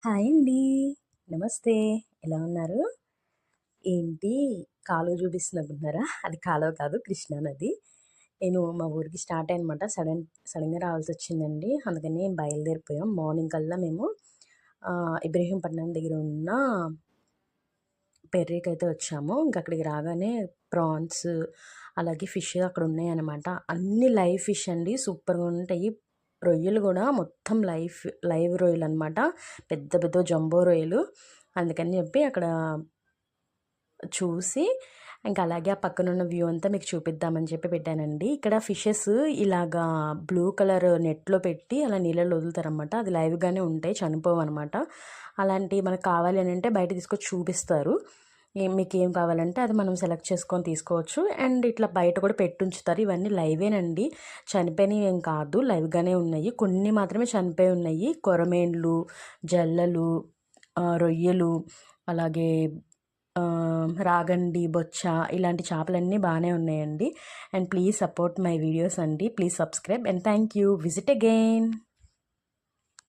Hi అండి. నమస్తే. ఎలా ఉన్నారు? ఏంటి కాలువ చూపిస్తుందనుకుంటున్నారా? అది కాలువ కాదు, కృష్ణా నది. నేను మా ఊరికి స్టార్ట్ అయ్యానమాట. సడన్‌గా రావాల్సొచ్చిందండి. అందుకని బయలుదేరిపోయాం. మార్నింగ్ కల్లా మేము ఇబ్రహీంపట్నం దగ్గర ఉన్న పెర్రీకైతే వచ్చాము. ఇంక అక్కడికి రాగానే ప్రాన్స్, అలాగే ఫిష్ అక్కడ ఉన్నాయన్నమాట. అన్నీ లైవ్ ఫిష్ అండి. సూపర్‌గా ఉంటాయి. రొయ్యలు కూడా మొత్తం లైవ్ రొయ్యలనమాట. పెద్ద పెద్ద జంబో రొయ్యలు. అందుకని చెప్పి అక్కడ చూసి ఇంకా అలాగే ఆ పక్కనున్న వ్యూ అంతా మీకు చూపిద్దామని చెప్పి పెట్టానండి. ఇక్కడ ఫిషెస్ ఇలాగా బ్లూ కలర్ నెట్‌లో పెట్టి అలా నీళ్ళలో వదులుతారనమాట. అది లైవ్‌గానే ఉంటాయి, చనిపోవనమాట. అలాంటివి మనకు కావాలి అనంటే బయట తీసుకొచ్చి చూపిస్తారు. మీకేం కావాలంటే అది మనం సెలెక్ట్ చేసుకొని తీసుకోవచ్చు. అండ్ ఇట్లా బయట కూడా పెట్టుంచుతారు. ఇవన్నీ లైవేనండి. చనిపోయినవి ఏం కాదు, లైవ్‌గానే ఉన్నాయి. కొన్ని మాత్రమే చనిపోయి ఉన్నాయి. కొరమేండ్లు, జల్లలు, రొయ్యలు, అలాగే రాగండి, బొచ్చ ఇలాంటి చేపలన్నీ బాగానే ఉన్నాయండి. And please support my videos అండి. Please subscribe and thank you. Visit again.